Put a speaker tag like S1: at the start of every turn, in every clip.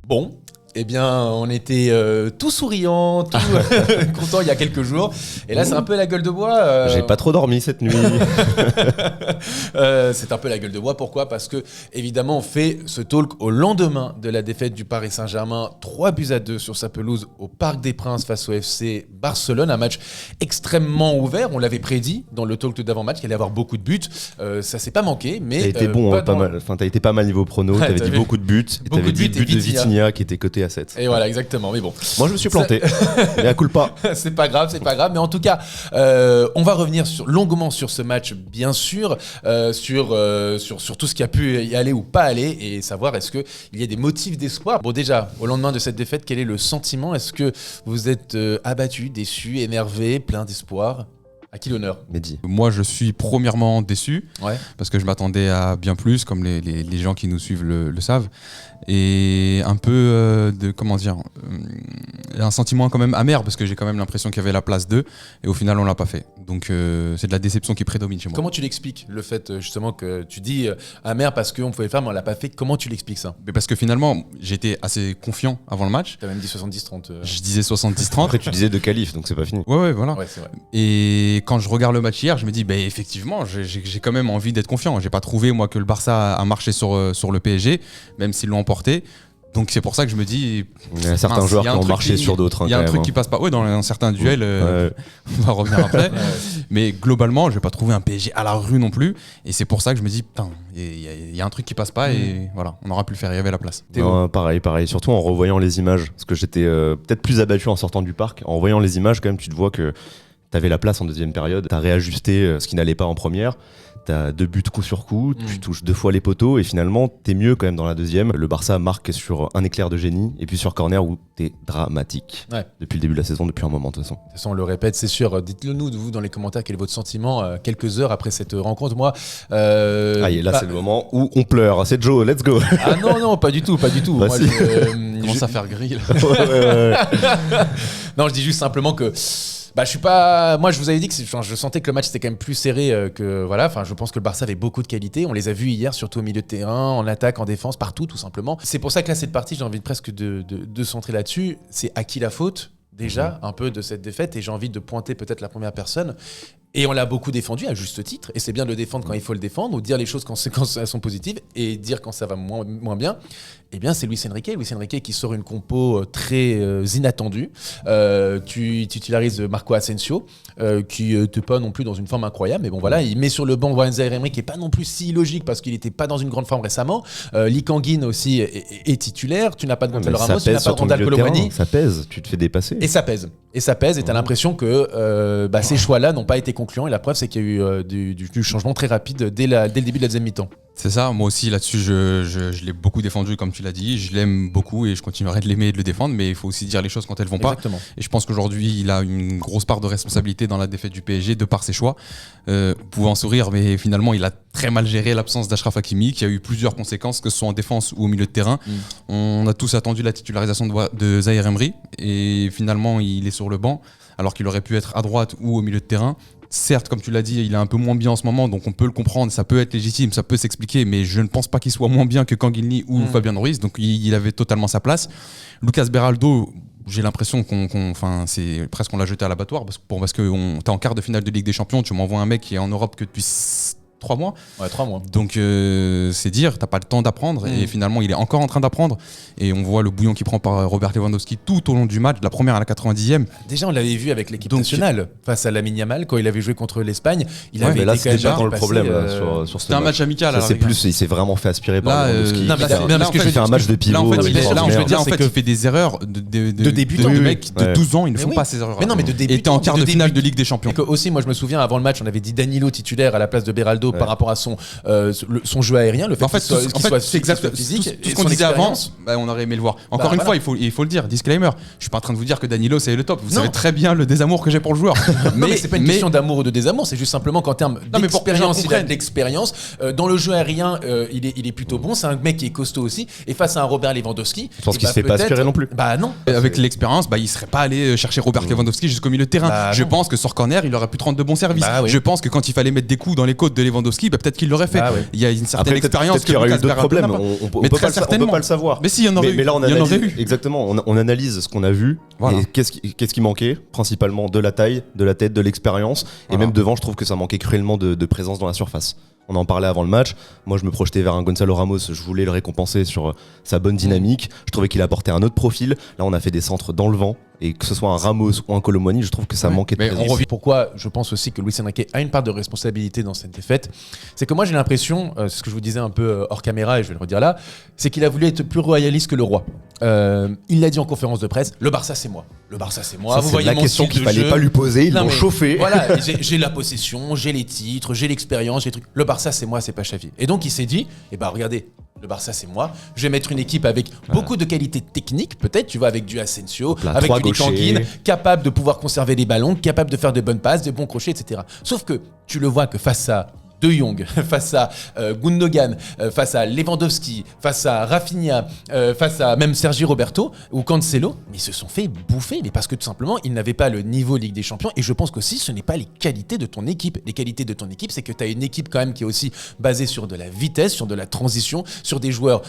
S1: Bon, eh bien, on était tout souriants, tout contents il y a quelques jours. Et là, c'est un peu la gueule de bois.
S2: J'ai pas trop dormi cette nuit.
S1: C'est un peu la gueule de bois. Pourquoi ? Parce que, évidemment, on fait ce talk au lendemain de la défaite du Paris Saint-Germain, 3-2 sur sa pelouse au Parc des Princes face au FC Barcelone. Un match extrêmement ouvert. On l'avait prédit dans le talk d'avant-match qu'il allait y avoir beaucoup de buts. Ça s'est pas manqué, mais
S2: T'as été bon, pas mal. Enfin, t'as été pas mal niveau prono. T'avais dit beaucoup de buts. T'avais dit but de Vitinha qui était coté à 7.
S1: Et voilà, exactement. Mais bon.
S2: Moi, je me suis planté. Mais à coup pas.
S1: C'est pas grave. Mais en tout cas, on va revenir longuement sur ce match, bien sûr, sur tout ce qui a pu y aller ou pas aller, et savoir est-ce qu'il y a des motifs d'espoir. Bon, déjà, au lendemain de cette défaite, quel est le sentiment ? Est-ce que vous êtes abattu, déçu, énervé, plein d'espoir ? À qui l'honneur ?
S2: Mehdi.
S3: Moi, je suis premièrement déçu,
S1: Ouais.
S3: parce que je m'attendais à bien plus, comme les gens qui nous suivent le savent. Et un peu un sentiment quand même amer, parce que j'ai quand même l'impression qu'il y avait la place 2, et au final, on l'a pas fait. Donc, c'est de la déception qui prédomine chez moi.
S1: Comment tu l'expliques, le fait justement que tu dis amer parce qu'on pouvait le faire, mais on l'a pas fait ? Comment tu l'expliques ça ?
S3: Mais parce que finalement, j'étais assez confiant avant le match.
S1: Tu as même dit 70-30.
S3: Je disais 70-30.
S2: Après, tu disais de qualif, donc c'est pas fini.
S3: Ouais, voilà.
S1: Ouais, c'est vrai.
S3: Et quand je regarde le match hier, je me dis, effectivement, j'ai quand même envie d'être confiant. J'ai pas trouvé, moi, que le Barça a marché sur le PSG, même s'ils l'ont emporté. Donc c'est pour ça que je me dis...
S2: Il y a certains joueurs qui ont marché sur d'autres.
S3: Il y a un truc qui passe pas. Oui, dans un certain duel, on va revenir après. Mais globalement, je vais pas trouver un PSG à la rue non plus. Et c'est pour ça que je me dis, putain, il y a un truc qui passe pas, et voilà, on aura pu le faire, il y avait la place.
S2: Non, pareil. Surtout en revoyant les images. Parce que j'étais peut-être plus abattu en sortant du parc. En revoyant les images, quand même, tu te vois que t'avais la place en deuxième période. T'as réajusté ce qui n'allait pas en première. T'as 2 buts coup sur coup, tu touches 2 fois les poteaux, et finalement t'es mieux quand même dans la deuxième. Le Barça marque sur un éclair de génie, et puis sur corner où t'es dramatique.
S1: Ouais.
S2: Depuis le début de la saison, depuis un moment de toute façon.
S1: De toute façon, on le répète, c'est sûr. Dites-le nous, vous, dans les commentaires, quel est votre sentiment quelques heures après cette rencontre. Moi,
S2: et là, c'est le moment où on pleure. C'est Joe, let's go.
S1: Ah non, pas du tout.
S2: Bah,
S1: Moi,
S2: si.
S3: Commence à faire gris, là.
S2: Ouais.
S1: Non, je dis juste simplement que je suis pas. Moi, je vous avais dit que je sentais que le match était quand même plus serré que voilà. Enfin, je pense que le Barça avait beaucoup de qualité. On les a vus hier, surtout au milieu de terrain, en attaque, en défense, partout, tout simplement. C'est pour ça que là, cette partie, j'ai envie presque de centrer là-dessus. C'est à qui la faute déjà un peu de cette défaite, et j'ai envie de pointer peut-être la première personne. Et on l'a beaucoup défendu à juste titre, et c'est bien de le défendre quand il faut le défendre, ou dire les choses quand elles sont positives, et dire quand ça va moins bien. Eh bien, c'est Luis Enrique qui sort une compo très inattendue. Tu titularises Marco Asensio, qui n'était pas non plus dans une forme incroyable, mais bon voilà, il met sur le banc Warren Zaïre-Emery, qui n'est pas non plus si logique parce qu'il n'était pas dans une grande forme récemment. Lee Kang-in aussi est titulaire. Tu n'as pas de Gonzalo Ramos, tu n'as pas de Randal Colomani.
S2: Ça pèse, tu te fais dépasser.
S1: Et ça pèse, et tu as l'impression que ces choix-là n'ont pas été concluants, et la preuve c'est qu'il y a eu du changement très rapide dès le début de la deuxième mi-temps.
S3: C'est ça, moi aussi là-dessus je l'ai beaucoup défendu, comme tu l'as dit, je l'aime beaucoup et je continuerai de l'aimer et de le défendre, mais il faut aussi dire les choses quand elles vont
S1: Exactement.
S3: pas. Et je pense qu'aujourd'hui il a une grosse part de responsabilité dans la défaite du PSG de par ses choix. Vous pouvez en sourire, mais finalement il a très mal géré l'absence d'Achraf Hakimi, qui a eu plusieurs conséquences, que ce soit en défense ou au milieu de terrain. On a tous attendu la titularisation de Zaïre-Emery, et finalement il est sur le banc alors qu'il aurait pu être à droite ou au milieu de terrain. Certes, comme tu l'as dit, il est un peu moins bien en ce moment, donc on peut le comprendre, ça peut être légitime, ça peut s'expliquer, mais je ne pense pas qu'il soit moins bien que Kangin ou Fabien Ruiz, donc il avait totalement sa place. Lucas Beraldo, j'ai l'impression c'est presque on l'a jeté à l'abattoir, parce que t'es en quart de finale de Ligue des Champions, tu m'envoies un mec qui est en Europe que depuis 3 mois.
S1: Ouais, 3 mois.
S3: Donc c'est dire, t'as pas le temps d'apprendre, et finalement il est encore en train d'apprendre, et on voit le bouillon qu'il prend par Robert Lewandowski tout au long du match, de la première à la 90e.
S1: Déjà, on l'avait vu avec l'équipe nationale face à Lamine Yamal quand il avait joué contre l'Espagne. Il avait
S2: mais là,
S1: été
S2: c'était pas
S1: quand
S2: dans
S1: même
S2: le problème
S1: passé,
S2: sur ce
S3: C'était un match amical.
S2: Ça, c'est plus, il s'est vraiment fait aspirer par Lewandowski. Il fait un match de pivot.
S3: Là, en fait,
S1: je veux dire, c'est
S3: il fait des erreurs de
S1: débutant.
S3: de mecs de 12 ans, ils ne font pas ces erreurs.
S1: Mais non, mais de débutant.
S3: Et t'es en quart de finale de Ligue des Champions.
S1: Et que aussi, moi, je me souviens, avant le match, on avait dit Danilo titulaire à la place de Beraldo par rapport à son jeu aérien, le fait qu'il soit physique.
S3: Tout ce qu'on disait avant, on aurait aimé le voir. Encore une fois, il faut le dire, disclaimer, je suis pas en train de vous dire que Danilo c'est le top, vous savez très bien le désamour que j'ai pour le joueur.
S1: Mais c'est pas une question d'amour ou de désamour, c'est juste simplement qu'en termes d'expérience, il a de l'expérience. Dans le jeu aérien, il est plutôt bon, c'est un mec qui est costaud aussi, et face à un Robert Lewandowski,
S2: je pense qu'il se fait pas aspirer non plus.
S1: Bah non.
S3: Avec l'expérience, il serait pas allé chercher Robert Lewandowski jusqu'au milieu de terrain. Je pense que sur corner, il aurait pu te rendre de bons services. Je pense que quand il fallait mettre des coups dans les côtes de Lewandowski, peut-être qu'il l'aurait fait.
S1: Ah ouais.
S3: Il y a une certaine
S2: Après,
S3: expérience
S2: peut-être qu'il y aurait eu d'autres problèmes. On
S3: Mais
S2: peut
S3: très
S2: pas
S3: certainement.
S2: le savoir.
S3: Mais si, il y en aurait eu.
S2: Mais là,
S3: Il y en aurait eu.
S2: Exactement. On analyse ce qu'on a vu.
S3: Voilà.
S2: Et qu'est-ce qui manquait? Principalement de la taille, de la tête, de l'expérience. Et
S3: Voilà.
S2: même devant, je trouve que ça manquait cruellement de présence dans la surface. On en parlait avant le match. Moi, je me projetais vers un Gonzalo Ramos. Je voulais le récompenser sur sa bonne dynamique. Je trouvais qu'il apportait un autre profil. Là, on a fait des centres dans le vent. Et que ce soit un Ramos ou un Kolo Muani, je trouve que ça manquait de
S3: Mais
S2: présence.
S3: on revient.
S1: Pourquoi je pense aussi que Luis Enrique a une part de responsabilité dans cette défaite, c'est que moi j'ai l'impression, c'est ce que je vous disais un peu hors caméra et je vais le redire là, c'est qu'il a voulu être plus royaliste que le roi. Il l'a dit en conférence de presse, le Barça c'est moi. Le Barça c'est moi.
S2: Ça,
S1: Vous
S2: c'est
S1: voyez
S2: la
S1: mon
S2: question
S1: style
S2: qu'il
S1: de
S2: fallait
S1: jeu.
S2: pas lui poser. Ils
S1: Non,
S2: l'ont
S1: mais
S2: chauffé.
S1: Voilà, j'ai la possession, j'ai les titres, j'ai l'expérience, j'ai les trucs. Le Barça c'est moi, c'est pas Xavi. Et donc il s'est dit, regardez, le Barça c'est moi, je vais mettre une équipe avec beaucoup de qualités techniques peut-être, tu vois, avec du Asensio,
S2: Là,
S1: avec
S2: trois
S1: du Tanguine,
S2: gauchers.
S1: capable de pouvoir conserver les ballons, capable de faire de bonnes passes, de bons crochets, etc. Sauf que tu le vois que face à De Jong, face à Gundogan, face à Lewandowski, face à Rafinha, face à même Sergi Roberto ou Cancelo, mais ils se sont fait bouffer, mais parce que tout simplement ils n'avaient pas le niveau Ligue des Champions. Et je pense qu'aussi ce n'est pas les qualités de ton équipe. Les qualités de ton équipe, c'est que tu as une équipe quand même qui est aussi basée sur de la vitesse, sur de la transition, sur des joueurs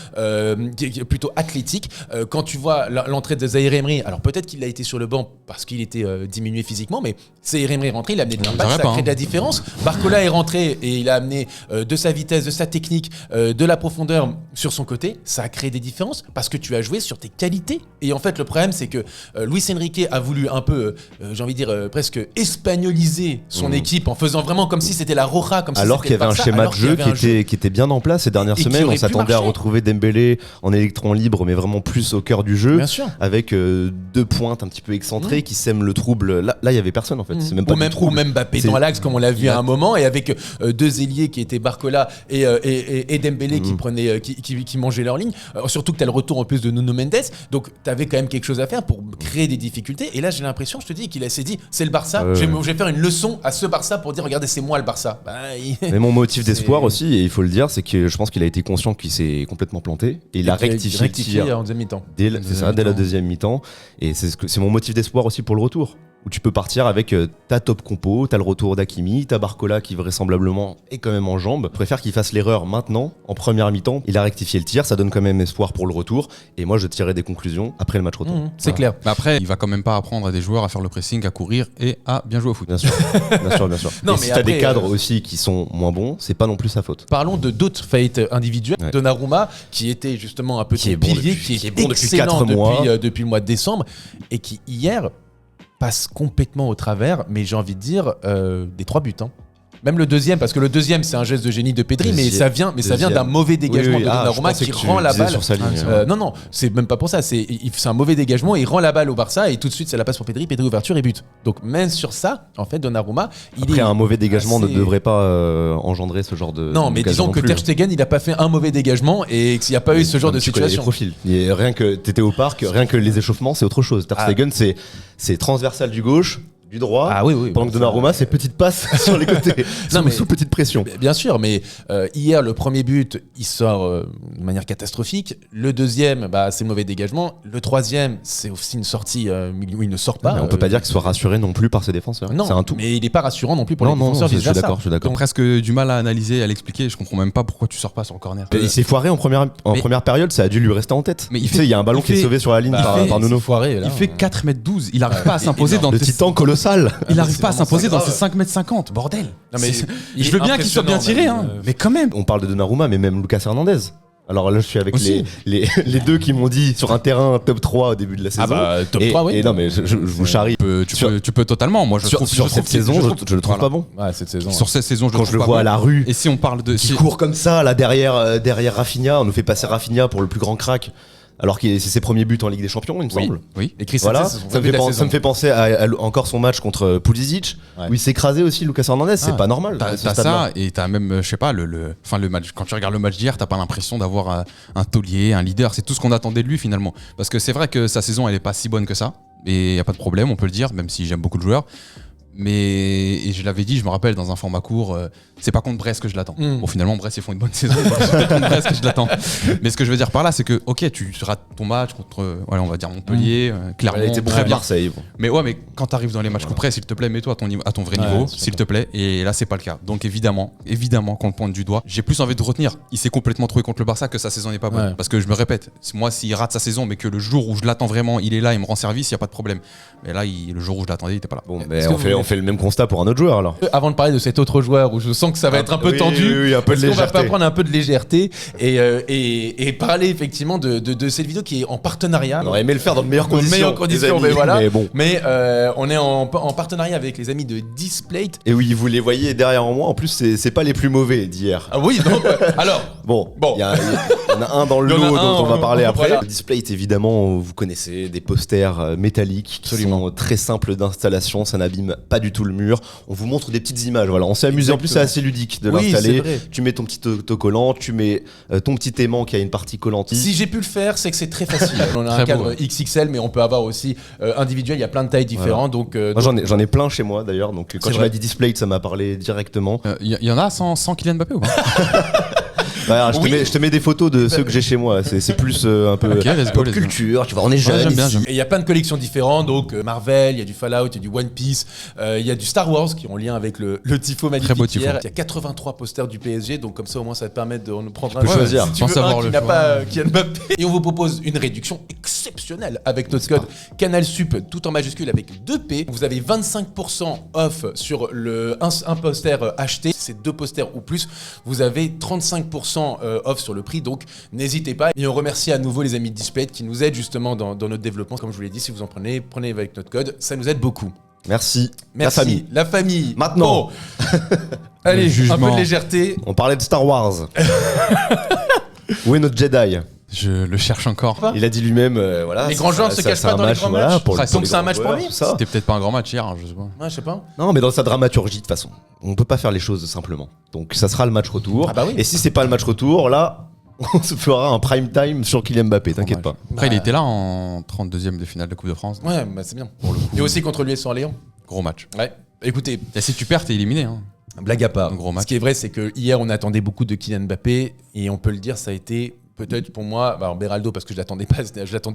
S1: plutôt athlétiques. Quand tu vois l'entrée de Zaïre Emery, alors peut-être qu'il a été sur le banc parce qu'il était diminué physiquement, mais Zaïre Emery est rentré, il a amené de l'impact, ça a créé de la différence. Barcola est rentré et il a amené de sa vitesse, de sa technique, de la profondeur sur son côté. Ça a créé des différences parce que tu as joué sur tes qualités. Et en fait, le problème, c'est que Luis Enrique a voulu un peu, j'ai envie de dire, presque espagnoliser son équipe en faisant vraiment comme si c'était la Roja, comme
S2: Alors
S1: si
S2: qu'il y
S1: c'était
S2: avait un
S1: le Barça,
S2: schéma
S1: alors
S2: de
S1: qu'il y
S2: jeu
S1: avait un
S2: qui était bien en place ces dernières
S1: Et qui
S2: semaines.
S1: aurait
S2: On
S1: pu
S2: s'attendait à
S1: marcher.
S2: retrouver Dembélé en électron libre, mais vraiment plus au cœur du jeu.
S1: Bien sûr.
S2: Avec deux pointes un petit peu excentrées qui sèment le trouble. Là, il y avait personne en fait. C'est même pas
S1: Ou
S2: du
S1: même,
S2: trouble.
S1: ou même Mbappé
S2: C'est-
S1: dans l'axe, comme on l'a vu à un moment, et avec deux ailiers qui étaient Barcola et Dembélé qui mangeaient leur ligne. Surtout que tu as le retour en plus de Nuno Mendes. Donc tu avais quand même quelque chose à faire pour créer des difficultés. Et là, j'ai l'impression, je te dis, s'est dit, c'est le Barça. Je vais faire une leçon à ce Barça pour dire, regardez, c'est moi le Barça.
S2: Mais mon motif
S1: C'est-
S2: d'espoir aussi, et il faut le dire, c'est que je pense qu'il a été conscient qu'il s'est complètement planté. Et il a rectifié le tir
S1: en deuxième mi-temps.
S2: dès la deuxième mi-temps. Et c'est mon motif d'espoir aussi pour le retour. Où tu peux partir avec ta top compo, t'as le retour d'Hakimi, t'as Barcola qui vraisemblablement est quand même en jambes. Je préfère qu'il fasse l'erreur maintenant, en première mi-temps. Il a rectifié le tir, ça donne quand même espoir pour le retour. Et moi, je tirerai des conclusions après le match retour.
S1: C'est clair.
S3: Mais après, il va quand même pas apprendre à des joueurs à faire le pressing, à courir et à bien jouer au foot.
S2: Bien sûr, bien sûr.
S1: Non,
S2: Et
S1: mais
S2: si t'as
S1: après,
S2: des cadres aussi qui sont moins bons, c'est pas non plus sa faute.
S1: Parlons de d'autres faillites individuelles.
S2: Ouais.
S1: Donnarumma, qui était justement un peu
S2: Qui est
S1: ton
S2: bon
S1: pilier,
S2: depuis-
S1: qui est
S2: bon depuis
S1: excellent
S2: 4 mois.
S1: depuis le mois de décembre, et qui hier passe complètement au travers, mais j'ai envie de dire des 3 buts. Même le deuxième, parce que le deuxième c'est un geste de génie de Pedri, mais ça vient d'un mauvais dégagement de Donnarumma qui rend la balle.
S2: Sur sa ligne.
S1: Non, c'est même pas pour ça. C'est un mauvais dégagement. Il rend la balle au Barça et tout de suite, c'est la passe pour Pedri. Pedri ouverture et but. Donc même sur ça, en fait, Donnarumma,
S2: Après, un mauvais dégagement
S1: assez-
S2: ne devrait pas engendrer ce genre de.
S1: Non, mais
S2: d'occasion
S1: disons que
S2: plus.
S1: Ter Stegen, il a pas fait un mauvais dégagement et qu'il n'y a pas eu ce genre de
S2: Tu connais les
S1: situation.
S2: profils. Et rien que t'étais au parc, rien que les échauffements, c'est autre chose. Ter Stegen, c'est transversal du gauche, du droit.
S1: Ah oui.
S2: Pendant que Donnarumma, c'est petite passe sur les côtés,
S1: Non, mais-
S2: sous petite pression.
S1: Bien sûr, mais hier, le premier but, il sort de manière catastrophique. Le deuxième, c'est le mauvais dégagement. Le troisième, c'est aussi une sortie où il ne sort pas.
S2: Mais on peut pas dire qu'il soit rassuré non plus par ses défenseurs.
S1: Non,
S2: c'est un tout.
S1: mais il n'est pas rassurant non plus pour
S2: Non,
S1: les
S2: non,
S1: défenseurs.
S2: je suis
S1: vice-versa.
S2: d'accord.
S3: J'ai presque du mal à analyser, à l'expliquer. Je comprends même pas pourquoi tu sors pas sur le corner.
S2: Il s'est foiré en première période, ça a dû lui rester en tête.
S3: Mais
S2: Tu sais, il y a un ballon qui est sauvé sur la ligne par Nuno.
S1: Foiré, là.
S3: Il fait 4m12. Il arrive pas à s'imposer dans
S2: Le
S3: tes-
S2: titan colossal.
S3: Il arrive
S1: C'est
S3: pas à
S1: vraiment
S3: s'imposer dans
S1: grave.
S3: ses 5m50. Bordel.
S1: Non, mais
S3: C'est-
S1: il
S3: je
S1: est
S3: veux bien qu'il soit bien
S1: impressionnant,
S3: tiré,
S1: même,
S3: hein. Mais quand même.
S2: On parle de Donnarumma, mais même Lucas Hernandez. Alors là, je suis avec
S3: Aussi.
S2: les deux qui m'ont dit sur un terrain top 3 au début de la saison.
S1: Top
S2: Et-
S1: 3, oui.
S2: Et non, mais je vous charrie.
S3: Tu peux totalement. Moi, je trouve
S2: Sur cette saison, je le trouve pas bon.
S1: Ouais, cette saison.
S3: Sur cette saison,
S2: Quand je le vois à la rue,
S3: Et si on parle de.
S2: qui court comme ça, là, derrière Rafinha, on nous fait passer Rafinha pour le plus grand crack. Alors que c'est ses premiers buts en Ligue des Champions, il me semble.
S3: Oui.
S1: Et Chris
S2: Voilà,
S1: Sanchez, c'est son
S2: ça
S1: début de la
S2: me
S1: saison.
S2: fait penser à encore son match contre Pulisic,
S1: Ouais.
S2: où il s'est écrasé aussi, Lucas Hernandez. C'est pas normal. à
S3: T'as
S2: ce
S3: t'as
S2: stade-là.
S3: ça et t'as même, je sais pas, le match. Quand tu regardes le match d'hier, t'as pas l'impression d'avoir un taulier, un leader. C'est tout ce qu'on attendait de lui finalement. Parce que c'est vrai que sa saison, elle est pas si bonne que ça. Et y a pas de problème, on peut le dire, même si j'aime beaucoup le joueur. et je l'avais dit, je me rappelle dans un format court, c'est pas contre Brest que je l'attends. Bon, finalement, Brest ils font une bonne saison, donc c'est peut-être contre Brest que je l'attends. Mais ce que je veux dire par là, c'est que ok, tu rates ton match contre, voilà, on va dire Montpellier, Clermont,
S2: Elle était bon
S3: très
S2: à
S3: bien.
S2: Marseille. Bon.
S3: Mais ouais, mais quand t'arrives dans les matchs coup près, s'il te plaît, mets-toi à ton vrai niveau, s'il te plaît. Et là, c'est pas le cas. Donc évidemment, qu'on le pointe du doigt. J'ai plus envie de retenir. Il s'est complètement trouvé contre le Barça que sa saison n'est pas bonne.
S1: Ouais.
S3: Parce que je me répète, moi, s'il rate sa saison, mais que le jour où je l'attends vraiment, il est là, il me rend service, il y a pas de problème. Mais là, le jour où je l'attendais, il était pas là.
S2: Bon,
S1: Est-ce
S2: mais
S1: que
S2: on fait le même constat pour un autre joueur alors.
S1: Avant de parler de cet autre joueur où je sens que ça va être un peu
S2: oui,
S1: tendu,
S2: oui, un peu de
S1: est-ce qu'on va
S2: légèreté.
S1: pas prendre un peu de légèreté et parler effectivement de cette vidéo qui est en partenariat.
S2: On aurait aimé le faire dans de meilleures
S1: Dans de
S2: conditions.
S1: meilleures conditions,
S2: les amis,
S1: mais voilà.
S2: Mais bon.
S1: Mais on est en partenariat avec les amis de Displate.
S2: Et oui, vous les voyez derrière moi. En plus, c'est pas les plus mauvais d'hier.
S1: Ah oui, donc alors.
S2: Bon,
S1: Bon.
S2: il y en a un dans le
S1: Il y en a
S2: lot
S1: un,
S2: dont on va parler après.
S1: voilà.
S2: Displate, évidemment, vous connaissez des posters métalliques qui sont très simples d'installation, ça n'abîme pas du tout le mur. On vous montre des petites images, voilà. On s'est amusé, en plus c'est assez ludique de
S1: Oui,
S2: l'installer.
S1: c'est vrai.
S2: Tu mets ton petit autocollant, tu mets ton petit aimant qui a une partie collante.
S1: Si j'ai pu le faire, c'est que c'est très facile. On a
S3: Très
S1: un cadre
S3: beau, ouais.
S1: XXL, mais on peut avoir aussi individuel. Il y a plein de tailles différentes. Donc,
S2: Moi, j'en ai plein chez moi d'ailleurs, donc quand
S1: C'est
S2: tu
S1: vrai.
S2: m'as dit Displate, ça m'a parlé directement.
S3: Il y en a sans Kylian Mbappé ou pas?
S2: Bah,
S1: Oui.
S2: je te mets des photos de ceux que j'ai chez moi, c'est plus un peu
S3: Ok, let's go,
S2: pop
S3: let's go.
S2: culture, tu vois, on est jeunes
S3: j'aime bien,
S2: ici.
S3: j'aime
S1: Et il y a plein de collections différentes, donc Marvel, il y a du Fallout, il y a du One Piece, il y a du Star Wars qui ont lien avec le tifo magnifique.
S3: beau tifo.
S1: hier. Il y a 83 posters du PSG, donc comme ça au moins ça va te permettre de prendre
S2: peux choisir.
S1: Si tu
S3: Sans
S1: veux
S3: savoir
S1: un qui
S3: le
S1: n'a
S3: choix.
S1: pas Kylian Mbappé. Et on vous propose une réduction exceptionnelle avec notre code CANALSUP tout en majuscule avec 2P. Vous avez 25% off sur un poster acheté. Si c'est 2 posters ou plus, vous avez 35% off sur le prix, donc n'hésitez pas. Et on remercie à nouveau les amis de Displate qui nous aident justement dans notre développement. Comme je vous l'ai dit, si vous en prenez avec notre code, ça nous aide beaucoup.
S2: Merci.
S1: Merci.
S2: La famille.
S1: La famille.
S2: Maintenant.
S1: Bon. Allez,
S3: Le
S1: un
S3: jugement.
S1: peu de légèreté.
S2: On parlait de Star Wars. Où est notre Jedi?
S3: Je le cherche encore.
S2: Il a dit lui-même, voilà.
S1: Les grands joueurs ne se cachent
S2: c'est
S1: pas
S2: un
S1: dans les
S2: match,
S1: grands
S2: voilà,
S1: matchs.
S2: pour
S1: Donc
S2: les
S1: c'est un
S2: grands
S1: match pour
S2: joueurs,
S1: lui.
S2: tout ça.
S3: C'était peut-être pas un grand match hier, je sais pas.
S1: Ouais, je sais pas.
S2: Non, mais dans sa dramaturgie, de toute façon, on peut pas faire les choses simplement. Donc ça sera le match retour.
S1: Ah bah oui.
S2: Et si c'est pas le match retour, là, on se fera un prime time sur Kylian Mbappé, t'inquiète pas.
S3: Après, il était là en 32e de finale de Coupe de France.
S1: Ouais, bah c'est bien. Pour le coup. Et aussi contre l'US Orléans.
S3: Gros match.
S1: Ouais. Écoutez,
S3: Et si tu perds, t'es éliminé. Hein.
S1: blague à part.
S3: Un gros match.
S1: Ce qui est vrai, c'est que hier, on attendait beaucoup de Kylian Mbappé et on peut le dire, ça a été peut-être pour moi, alors Beraldo parce que je l'attendais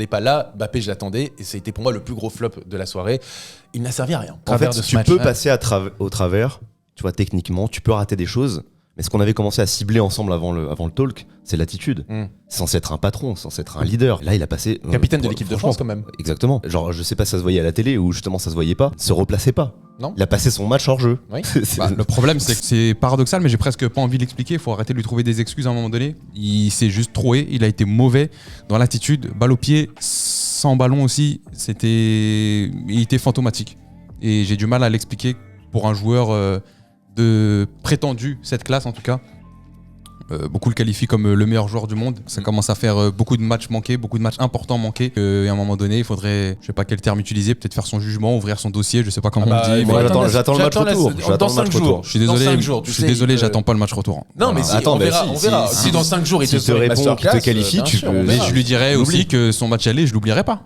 S1: pas là, Mbappé je l'attendais et ça a été pour moi le plus gros flop de la soirée. Il n'a servi à rien.
S2: En fait,
S1: de ce
S2: tu
S1: match.
S2: peux passer au travers, tu vois, techniquement, tu peux rater des choses. Mais ce qu'on avait commencé à cibler ensemble avant le talk, c'est l'attitude. C'est censé être un patron, c'est censé être un leader. Là, il a passé.
S1: Capitaine de l'équipe de
S2: franchement,
S1: France quand même.
S2: Exactement. Genre, je sais pas si ça se voyait à la télé ou justement ça se voyait pas. Se replaçait pas.
S1: Non.
S2: Il a passé son match hors jeu.
S1: Oui.
S3: Bah, le problème, c'est que c'est paradoxal, mais j'ai presque pas envie de l'expliquer. Il faut arrêter de lui trouver des excuses à un moment donné. Il s'est juste troué. Il a été mauvais dans l'attitude. Balle au pied, sans ballon aussi. Il était fantomatique. Et j'ai du mal à l'expliquer pour un joueur de prétendu, cette classe en tout cas. Beaucoup le qualifient comme le meilleur joueur du monde. Ça commence à faire beaucoup de matchs manqués, beaucoup de matchs importants manqués. Et à un moment donné, il faudrait, je sais pas quel terme utiliser, peut-être faire son jugement, ouvrir son dossier, je sais pas comment on dit.
S2: moi,
S3: mais-
S2: j'attends le match retour.
S1: Dans
S2: J'attends le
S1: 5
S2: match
S1: jours.
S2: retour.
S3: Je suis désolé,
S1: Dans 5 jours, tu
S3: je suis
S1: sais,
S3: désolé, j'attends pas le match retour.
S1: Non, mais
S3: Voilà.
S1: si,
S2: Attends,
S1: on
S2: bah
S1: verra.
S2: si,
S1: On verra.
S2: si-
S1: Si dans 5 jours, il te
S2: s'il te
S1: sort une
S2: répond, qu'il te
S1: masterclass,
S2: qualifie,
S1: bien
S2: tu
S1: sûr,
S2: peux-
S1: on
S3: Mais
S1: verra.
S3: je lui dirais
S2: Oublie.
S3: aussi que son match aller, je l'oublierai pas.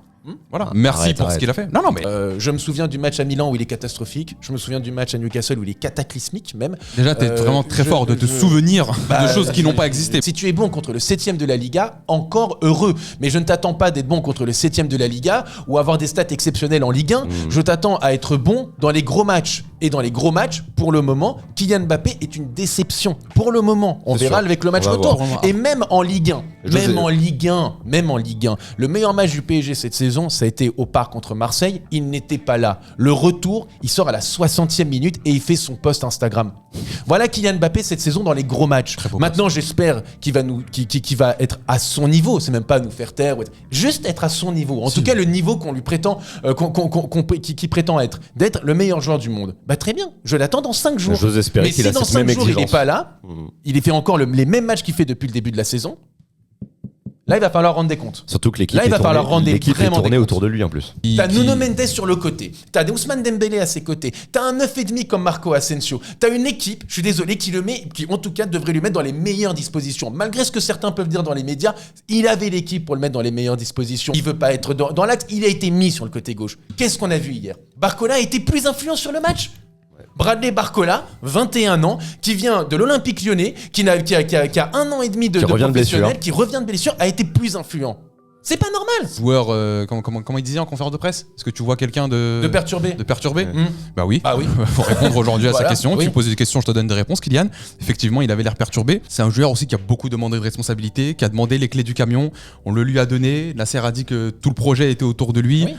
S3: Voilà. Merci
S2: Arrête,
S3: pour ce
S2: arrête.
S3: qu'il a fait. Non, non, mais
S1: Je me souviens du match à Milan où il est catastrophique. Je me souviens du match à Newcastle où il est cataclysmique même.
S3: déjà, t'es vraiment très
S1: je-
S3: fort de te
S1: je-
S3: souvenir
S1: Bah,
S3: de choses qui n'ont pas existé.
S1: Si tu es bon contre le 7ème de la Liga, encore heureux. Mais je ne t'attends pas d'être bon contre le 7ème de la Liga ou avoir des stats exceptionnelles en Ligue 1. Je t'attends à être bon dans les gros matchs. Et dans les gros matchs, pour le moment, Kylian Mbappé est une déception. Pour le moment, on
S2: C'est
S1: verra
S2: sûr.
S1: avec le match
S2: On va
S1: retour.
S3: voir.
S1: Et même en Ligue 1,
S2: José-
S1: même en Ligue 1, le meilleur match du PSG cette saison, ça a été au Parc contre Marseille. Il n'était pas là. Le retour, il sort à la 60e minute et il fait son post Instagram. Voilà Kylian Mbappé cette saison dans les gros matchs.
S3: beau
S1: Maintenant, j'espère qu'il va qu'il va être à son niveau. C'est même pas nous faire taire, juste être à son niveau. En tout cas, le niveau qu'on lui prétend, qui prétend être, d'être le meilleur joueur du monde. Bah très bien. Je l'attends dans 5 jours.
S2: J'ose espérer
S1: Mais
S2: qu'il
S1: si
S2: a
S1: dans
S2: cette
S1: 5
S2: même
S1: jours il n'est
S2: exigence.
S1: pas là, il fait encore les mêmes matchs qu'il fait depuis le début de la saison. Là, il va falloir rendre des comptes.
S2: Surtout que l'équipe
S1: Là, il va
S2: est
S1: falloir rendre
S2: l'équipe est
S1: vraiment des
S2: tournée
S1: comptes.
S2: autour de lui en plus.
S1: T'as Nuno Mendes sur le côté, t'as Ousmane Dembélé à ses côtés, t'as un 9,5 comme Marco Asensio, t'as une équipe, je suis désolé, qui en tout cas devrait lui mettre dans les meilleures dispositions. Malgré ce que certains peuvent dire dans les médias, il avait l'équipe pour le mettre dans les meilleures dispositions. Il veut pas être dans l'axe, il a été mis sur le côté gauche. Qu'est-ce qu'on a vu hier? Barcola a été plus influent sur le match? Bradley Barcola, 21 ans, qui vient de l'Olympique Lyonnais, qui a 1 an et demi de
S2: revient de
S1: professionnel,
S2: blessure.
S1: qui revient de blessure, a été plus influent. C'est pas normal
S3: Joueur, comment il disait en conférence de presse? Est-ce que tu vois quelqu'un
S1: de perturber.
S3: de perturbé?
S1: Mmh.
S3: Bah oui.
S1: Bah oui.
S3: Faut répondre aujourd'hui à
S1: Voilà,
S3: sa question.
S1: oui.
S3: Tu poses des questions, je te donne des réponses, Kylian. Effectivement, il avait l'air perturbé. C'est un joueur aussi qui a beaucoup demandé de responsabilité, qui a demandé les clés du camion. On le lui a donné. Nasser a dit que tout le projet était autour de lui.
S1: Oui.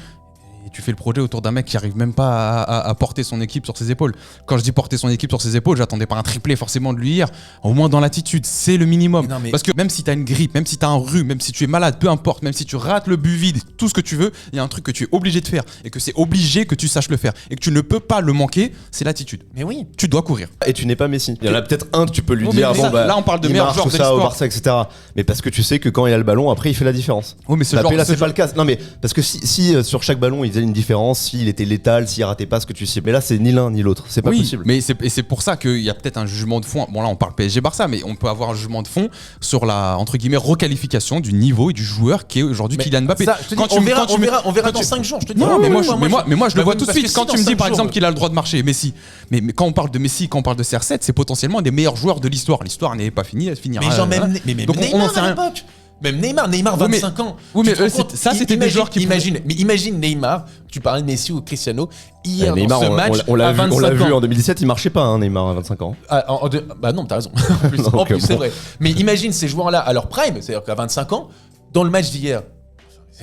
S3: Et tu fais le projet autour d'un mec qui arrive même pas à porter son équipe sur ses épaules. Quand je dis porter son équipe sur ses épaules, j'attendais pas un triplé forcément de lui hier. Au moins dans l'attitude, c'est le minimum.
S1: Mais non, mais-
S3: Parce que même si t'as une grippe, même si t'as un rhume, même si tu es malade, peu importe, même si tu rates le but vide, tout ce que tu veux, il y a un truc que tu es obligé de faire et que c'est obligé que tu saches le faire et que tu ne peux pas le manquer, c'est l'attitude.
S1: Mais oui.
S3: Tu dois courir.
S2: Et tu n'es pas Messi. Il y en a peut-être un que tu peux lui
S3: Oui,
S2: dire,
S3: mais
S2: bon
S3: ça,
S2: bah,
S3: là, on parle de
S2: il
S3: meilleur
S2: marche
S3: joueur
S2: tout
S3: de
S2: ça au
S3: l'histoire.
S2: Barça, etc. Mais parce que tu sais que quand il a le ballon, après il fait la différence.
S3: Oui, mais ce
S2: Mbappé,
S3: genre,
S2: là,
S3: ce
S2: c'est pas
S3: genre-
S2: le cas. Non, mais parce que si sur chaque ballon il faisait une différence, s'il était létal, s'il ratait pas ce que tu cibles. Mais là, c'est ni l'un ni l'autre. C'est pas
S3: oui,
S2: possible.
S3: mais c'est pour ça qu'il y a peut-être un jugement de fond. Bon là, on parle PSG-Barça, mais on peut avoir un jugement de fond sur la entre guillemets requalification du niveau et du joueur qui est aujourd'hui
S1: Mais
S3: Kylian Mbappé.
S1: ça, je te dis,
S3: Quand tu
S1: on
S3: me-
S1: verra,
S3: quand tu
S1: on
S3: me-
S1: verra, on verra
S3: quand
S1: dans
S3: tu-
S1: 5 jours. Je te dis.
S3: Non, mais moi, je le
S1: bah,
S3: vois tout
S1: parce
S3: de
S1: que
S3: suite. Quand
S1: si,
S3: tu me
S1: dans
S3: dis par
S1: 5
S3: exemple
S1: jours,
S3: qu'il a le droit de marcher, Messi. Mais quand on parle de Messi, quand on parle de CR7, c'est potentiellement un des meilleurs joueurs de l'histoire. L'histoire n'est pas finie, elle finira.
S1: Mais genre
S3: voilà.
S1: même, mais
S3: Donc, on
S1: Neymar
S3: en sait
S1: à
S3: rien.
S1: l'époque. Même Neymar, 25 ans.
S3: oui, mais
S1: Tu te rends
S3: eux,
S1: compte
S3: ça, c'était des
S1: Imagine-
S3: joueurs qui
S1: imagine Neymar, tu parlais de Messi ou Cristiano, hier
S2: Neymar,
S1: dans ce match
S2: on l'a
S1: à
S2: vu,
S1: 25
S2: vu
S1: ans.
S2: en 2017, il marchait pas, hein, Neymar à 25 ans.
S1: Bah non, t'as raison. En plus,
S2: Donc,
S1: c'est
S2: bon.
S1: vrai. Mais imagine ces joueurs-là à leur prime, c'est-à-dire qu'à 25 ans, dans le match d'hier.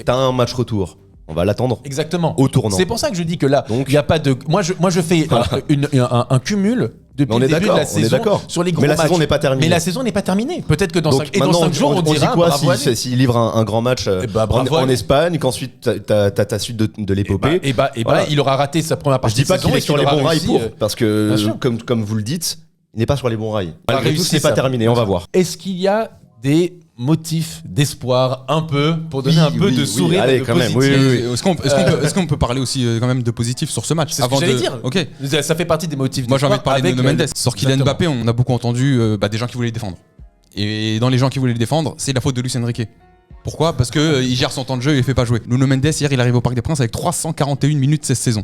S2: T'as un match retour. On va l'attendre
S1: Exactement.
S2: au tournant.
S1: C'est pour ça que je dis que là,
S2: Donc-
S1: il n'y a pas de. Moi, je fais un cumul depuis
S2: Mais on
S1: le
S2: est
S1: début de
S2: d'accord,
S1: la
S2: on est
S1: saison
S2: d'accord.
S1: sur les gros
S2: Mais la
S1: matchs.
S2: saison n'est pas terminée.
S1: Mais la saison n'est pas terminée. Peut-être que dans
S2: Donc
S1: 5
S2: maintenant,
S1: jours, on
S2: dit
S1: dira
S2: quoi
S1: bravo à lui.
S2: s'il livre un grand match
S1: Eh bah, bravo à
S2: en
S1: lui.
S2: Espagne, qu'ensuite t'as ta suite de l'épopée.
S1: Et bah,
S2: Voilà.
S1: il aura raté sa première
S2: Je
S1: partie
S2: dis pas
S1: de saison
S2: qu'il est
S1: et
S2: sur
S1: qu'il
S2: les
S1: aura
S2: bons rails
S1: réussi,
S2: pour, parce que
S1: bien sûr.
S2: comme vous le dites, il n'est pas sur les bons rails.
S1: a
S2: Malgré tout,
S1: réussi
S2: ce n'est pas
S1: ça.
S2: terminé, on va voir.
S1: Est-ce qu'il y a des motifs d'espoir un peu pour donner
S2: Oui,
S1: un peu
S2: oui,
S1: de
S2: oui,
S1: sourire
S2: allez,
S1: et de
S2: quand même,
S1: positif
S2: oui, oui.
S3: Est-ce qu'on peut parler aussi quand même de positif sur ce match
S1: C'est ce que j'allais dire.
S3: Ok.
S1: Ça fait partie des motifs.
S3: Moi j'ai envie de
S1: d'espoir
S3: parler de
S1: avec
S3: Nuno Mendes. Sur Kylian
S1: Exactement.
S3: Mbappé, on a beaucoup entendu des gens qui voulaient le défendre. Et dans les gens qui voulaient le défendre, c'est la faute de Luis Enrique. Pourquoi? Parce qu'il gère son temps de jeu et il fait pas jouer. Nuno Mendes, hier, il arrive au Parc des Princes avec 341 minutes cette saison.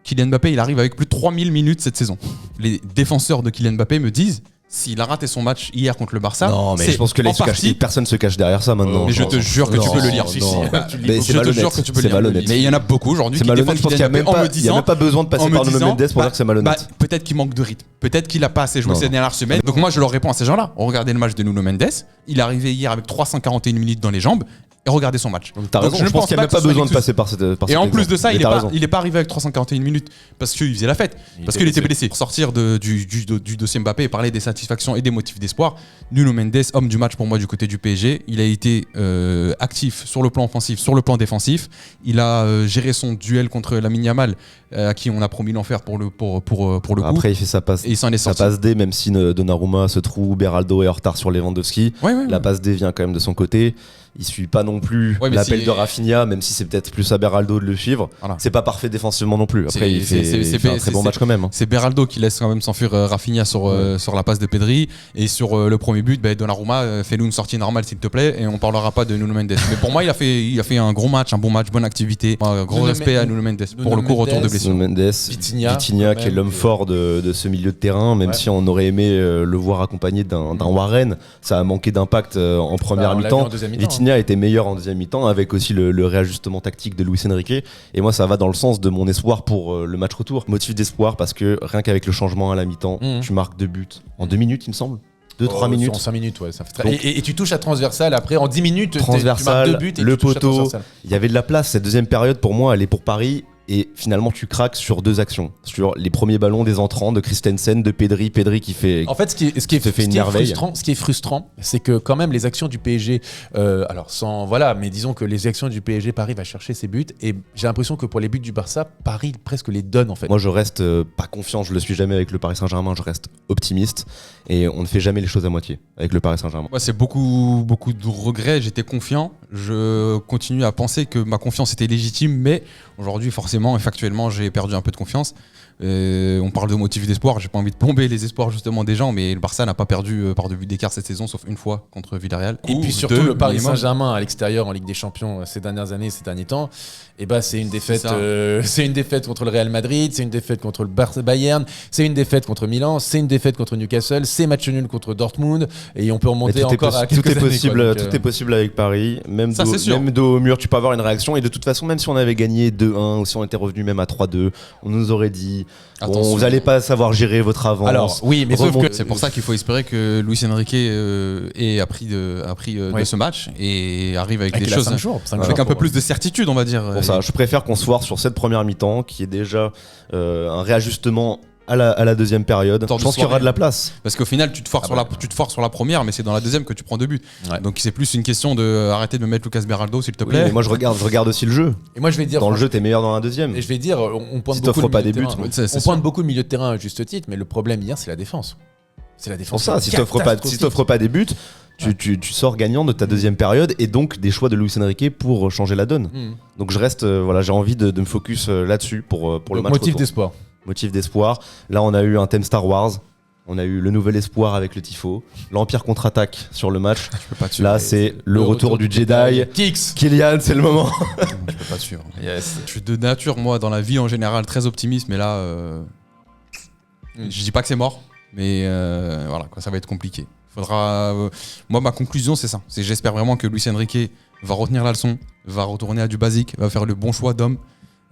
S3: Kylian Mbappé, il arrive avec plus de 3000 minutes cette saison. Les défenseurs de Kylian Mbappé me disent, s'il a raté son match hier contre le Barça,
S2: Non, mais
S3: c'est
S2: je pense que
S3: en partie.
S2: personne se cache derrière ça maintenant.
S3: Mais je te jure que tu peux le lire.
S1: Si,
S2: Non.
S1: si,
S2: Mais
S1: tu lis.
S2: c'est
S3: Je te
S2: malhonnête.
S3: jure que tu peux
S2: C'est
S3: le lire.
S2: malhonnête.
S3: Mais il y en a beaucoup aujourd'hui
S2: C'est
S3: qui
S2: malhonnête,
S3: défendent
S2: je pense qu'il
S3: Kylian
S2: n'y a même
S3: Mbappé en me
S2: pas, il y a même
S3: disant.
S2: pas besoin de passer
S3: en me
S2: par Nuno
S3: disant,
S2: Mendes pour dire que c'est malhonnête.
S3: peut-être qu'il manque de rythme. Peut-être qu'il a pas assez joué
S2: Non,
S3: ces
S2: non.
S3: dernières semaines. Donc moi, je leur réponds à ces gens-là. Regardez le match de Nuno Mendes. Il est arrivé hier avec 341 minutes dans les jambes. Et regardez son match.
S2: T'as
S3: Donc,
S2: raison, je pense qu'il n'y a même
S3: que
S2: pas
S3: ce soit
S2: besoin de
S3: l'excuse.
S2: passer par cette. par
S3: Et
S2: cet
S3: en plus
S2: exemple.
S3: de ça,
S2: Mais
S3: il
S2: t'as
S3: est
S2: raison.
S3: pas arrivé avec 341 minutes parce qu'il faisait la fête, parce qu'il était blessé. Pour sortir du dossier Mbappé et parler des satisfactions et des motifs d'espoir, Nuno Mendes, homme du match pour moi du côté du PSG, il a été actif sur le plan offensif, sur le plan défensif. Il a géré son duel contre Lamine Yamal, à qui on a promis l'enfer pour le coup.
S2: Après, il fait sa passe.
S3: Et il s'en est
S2: Ça
S3: sorti.
S2: passe D, même si Donnarumma se trouve, Beraldo est en retard sur Lewandowski.
S3: Ouais, ouais,
S2: La
S3: ouais.
S2: passe D vient quand même de son côté. Il suit pas non plus
S3: Ouais, mais
S2: l'appel
S3: si-
S2: de Rafinha, même si c'est peut-être plus à Beraldo de le suivre.
S3: Voilà.
S2: C'est pas parfait défensivement non plus. Après, il fait un très bon match quand même. hein.
S3: C'est Beraldo qui laisse quand même s'enfuir Rafinha sur la passe de Pedri. Et sur le premier but, Donnarumma, fais-nous une sortie normale s'il te plaît. Et on parlera pas de Nuno Mendes. Mais pour moi, il a fait un gros match, un bon match, bonne activité. Gros
S1: Nuno
S3: respect à
S1: Mendes-
S3: Nuno Mendes.
S1: Nuno
S3: Pour le coup, retour de
S1: Mendes.
S3: blessure.
S2: Nuno Mendes,
S1: Vitinha,
S2: Vitinha
S1: quand
S2: qui est
S1: même,
S2: l'homme fort de ce milieu de terrain, même
S1: Ouais.
S2: si on aurait aimé le voir accompagné d'un Warren. Ça a manqué d'impact en première
S1: on l'a vu
S2: mi-temps.
S1: en deuxième mi-temps,
S2: Vitinha était meilleur en deuxième mi-temps avec aussi le réajustement tactique de Luis Enrique. Et moi, ça va dans le sens de mon espoir pour le match retour. Motif d'espoir parce que rien qu'avec le changement à la mi-temps,
S1: Mhm.
S2: tu marques 2 buts en 2 minutes, il me semble. 2-3
S1: En
S2: minutes.
S1: 5 minutes, ouais. Ça fait très...
S2: Donc-
S1: et tu touches à transversal après, en 10 minutes, tu marques
S2: Transversal,
S1: 2 buts et
S2: le
S1: tu touches à
S2: poteau.
S1: transversal.
S2: Il y avait de la place. Cette deuxième période, pour moi, elle est pour Paris. Et finalement, tu craques sur 2 actions. Sur les premiers ballons des entrants de Christensen, de Pedri. Pedri qui fait.
S1: En fait, ce qui est
S2: Ça fait une merveille.
S1: frustrant, c'est que quand même les actions du PSG, alors sans voilà, mais disons que les actions du PSG, Paris va chercher ses buts et j'ai l'impression que pour les buts du Barça, Paris presque les donne en fait.
S2: Moi, je reste pas confiant. Je le suis jamais avec le Paris Saint-Germain. Je reste optimiste. Et on ne fait jamais les choses à moitié avec le Paris Saint-Germain.
S3: Moi, c'est beaucoup de regrets. J'étais confiant. Je continue à penser que ma confiance était légitime, mais aujourd'hui, forcément et factuellement, j'ai perdu un peu de confiance. On parle de motifs d'espoir, j'ai pas envie de plomber les espoirs justement des gens, mais le Barça n'a pas perdu par 2 buts d'écart cette saison, sauf une fois contre Villarreal.
S1: Et puis surtout
S3: 2
S1: le Paris
S3: minimum.
S1: Saint-Germain à l'extérieur en Ligue des Champions ces dernières années, ces derniers temps, et bah c'est une défaite.
S3: ça.
S1: C'est une défaite contre le Real Madrid, c'est une défaite contre le Bayern, c'est une défaite contre Milan, c'est une défaite contre Newcastle, c'est match nul contre Dortmund, et on peut
S2: Mais
S1: remonter
S2: tout est
S1: encore à
S2: tout
S1: quelques
S2: est
S1: années,
S2: possible,
S1: quoi. Donc,
S2: tout est possible avec Paris.
S3: Ça, c'est sûr.
S2: Même dos au mur, tu peux avoir une réaction. Et de toute façon, même si on avait gagné 2-1 ou si on était revenu même à 3-2, on nous aurait dit bon,
S3: Attention.
S2: vous allez pas savoir gérer votre avance.
S1: Alors oui, mais sauf
S2: Remonte-
S1: que
S3: C'est pour ça qu'il faut espérer que Luis Enrique ait appris de
S1: Ouais.
S3: ce match et arrive avec des
S1: il a
S3: choses
S1: 5 jours, 5
S3: avec
S1: jours
S3: un peu
S1: pour-
S3: plus de certitude, on va dire.
S2: Pour ça, je préfère qu'on se foire sur cette première mi-temps qui est déjà un réajustement à la deuxième période.
S3: Temps de
S2: Je pense qu'il y aura
S3: soirée.
S2: de la place.
S3: Parce qu'au final, tu te forces sur la première, mais c'est dans la deuxième que tu prends 2 buts.
S1: Ouais.
S3: Donc c'est plus une question de arrêter de me mettre Lucas Beraldo, s'il te
S2: Oui,
S3: plaît.
S2: mais moi je regarde aussi le jeu.
S1: Et moi je vais dire
S2: Dans le jeu, t'es meilleur dans la deuxième.
S1: Et je vais dire, on pointe
S2: Si
S1: beaucoup
S2: t'offres
S1: le
S2: pas
S1: milieu
S2: des
S1: de
S2: buts,
S1: terrain.
S3: ouais, c'est
S1: On
S3: sûr.
S1: pointe beaucoup le milieu de terrain à juste titre, mais le problème hier, c'est la défense. C'est la défense.
S2: Pour ça, si t'offres pas des buts, tu sors gagnant de ta deuxième période et donc des choix de Luis Enrique pour changer la donne. Donc je reste, voilà, j'ai envie de me focus là-dessus pour le match
S1: motif
S2: retour.
S1: d'espoir.
S2: Motif d'espoir. Là, on a eu un thème Star Wars. On a eu le nouvel espoir avec le Tifo. L'Empire contre-attaque sur le match.
S3: Je peux pas te
S2: Là,
S3: suivre.
S2: c'est le retour du Jedi.
S1: Kicks.
S2: Kylian, c'est le moment.
S3: Je peux pas te suivre.
S1: Yes.
S3: Je suis de nature, moi, dans la vie en général, très optimiste, mais là, je dis pas que c'est mort, mais voilà, quoi, ça va être compliqué. Faudra. Moi, ma conclusion, c'est ça. C'est j'espère vraiment que Luis Enrique va retenir la leçon, va retourner à du basique, va faire le bon choix d'homme.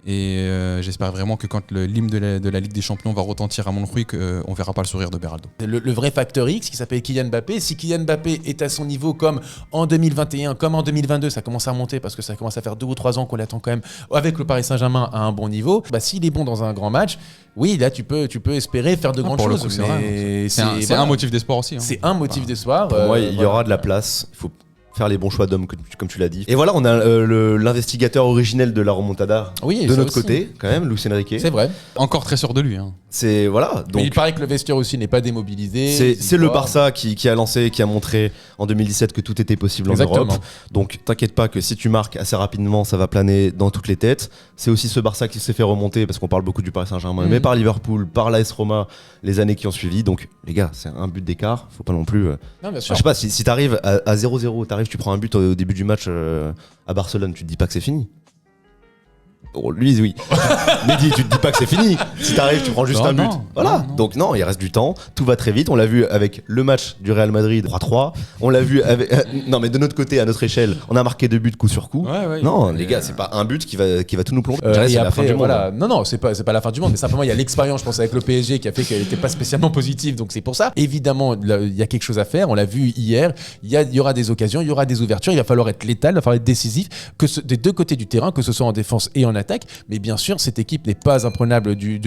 S3: Et j'espère vraiment que quand l'hymne de la Ligue des Champions va retentir à Montjuic, on verra pas le sourire de Beraldo.
S1: Le vrai facteur X qui s'appelle Kylian Mbappé. Si Kylian Mbappé est à son niveau comme en 2021, comme en 2022, ça commence à remonter parce que ça commence à faire 2 ou 3 ans qu'on l'attend quand même avec le Paris Saint-Germain à un bon niveau. Bah, s'il est bon dans un grand match, oui, là tu peux espérer faire de grandes
S3: pour le
S1: choses.
S3: coup, c'est vrai.
S1: mais
S3: C'est
S1: voilà.
S3: un motif d'espoir aussi. Hein.
S1: C'est un motif d'espoir.
S2: Pour moi, il y
S1: voilà.
S2: aura de la place. Il faut faire les bons choix d'hommes, comme tu l'as dit. Et voilà, on a l'investigateur originel de la remontada
S1: Oui,
S2: de
S1: ça
S2: notre
S1: aussi.
S2: côté, quand même, Luis Enrique.
S1: C'est vrai.
S3: Encore très sûr de lui. Hein.
S2: C'est voilà.
S1: Mais
S2: Donc
S1: il paraît que le vestiaire aussi n'est pas démobilisé.
S2: c'est le Barça qui a lancé, qui a montré en 2017 que tout était possible en
S1: Exactement.
S2: Europe. Donc t'inquiète pas que si tu marques assez rapidement, ça va planer dans toutes les têtes. C'est aussi ce Barça qui s'est fait remonter, parce qu'on parle beaucoup du Paris Saint-Germain, mais par Liverpool, par l'AS Roma, les années qui ont suivi. Donc les gars, c'est un but d'écart. Faut pas non plus.
S1: Non, bien
S2: Je
S1: sûr.
S2: sais pas, si t'arrives à 0-0, tu prends un but au début du match à Barcelone, tu te dis pas que c'est fini. Bon, lui, oui. Mehdi, tu te dis pas que c'est fini. Si t'arrives, tu prends juste
S3: Non,
S2: un but.
S3: non,
S2: Voilà.
S3: non.
S2: Donc non, il reste du temps. Tout va très vite. On l'a vu avec le match du Real Madrid 3-3. On l'a vu avec. Non, mais de notre côté, à notre échelle, on a marqué 2 buts coup sur coup.
S3: Ouais, ouais.
S2: Non, les gars, c'est pas un but qui va tout nous plomber. Je dirais,
S1: Et
S2: c'est la
S1: après,
S2: fin du monde.
S1: voilà. Non, c'est pas la fin du monde, mais simplement il y a l'expérience, je pense, avec le PSG qui a fait qu'elle n'était pas spécialement positive, donc c'est pour ça. Évidemment, là, il y a quelque chose à faire, on l'a vu hier, il y aura des occasions, il y aura des ouvertures, il va falloir être létal, il va falloir être décisif, des deux côtés du terrain, que ce soit en défense et en attaque, mais bien sûr, cette équipe n'est pas imprenable du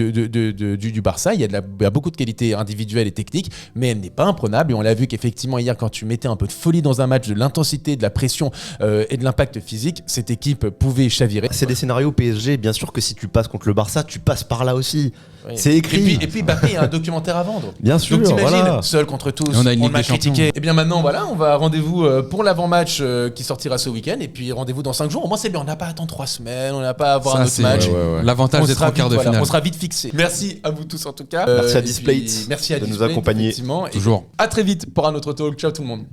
S1: Barça, il y a beaucoup de qualités individuelles et techniques, mais elle n'est pas imprenable, et on l'a vu qu'effectivement hier, quand tu mettais un peu de folie dans un match, de l'intensité, de la pression et de l'impact physique, cette équipe pouvait chavirer.
S2: C'est des scénarios PSG, bien sûr que si tu passes contre le Barça, tu passes par là aussi.
S1: Oui.
S2: C'est écrit.
S1: Et puis Mbappé a un documentaire à vendre.
S2: Bien sûr,
S1: Donc t'imagines,
S2: voilà.
S1: seul contre tous,
S3: Et on a une Ligue
S1: m'a
S3: des Champions.
S1: critiqué. Et bien maintenant, voilà, on va rendez-vous pour l'avant-match qui sortira ce week-end. Et puis rendez-vous dans 5 jours. Au moins, c'est bien, on n'a pas à attendre 3 semaines, on n'a pas à avoir un autre
S3: c'est
S1: match.
S3: l'avantage
S1: On
S3: d'être
S1: sera
S3: en quart
S1: vite,
S3: de
S1: voilà,
S3: finale.
S1: on sera vite fixé. Merci à vous tous en tout cas.
S2: Merci à
S1: Et puis,
S2: Displate
S1: merci à
S2: de nous
S1: Displate,
S2: accompagner.
S1: effectivement. Et
S3: Toujours.
S1: à très vite pour un autre talk. Ciao tout le monde.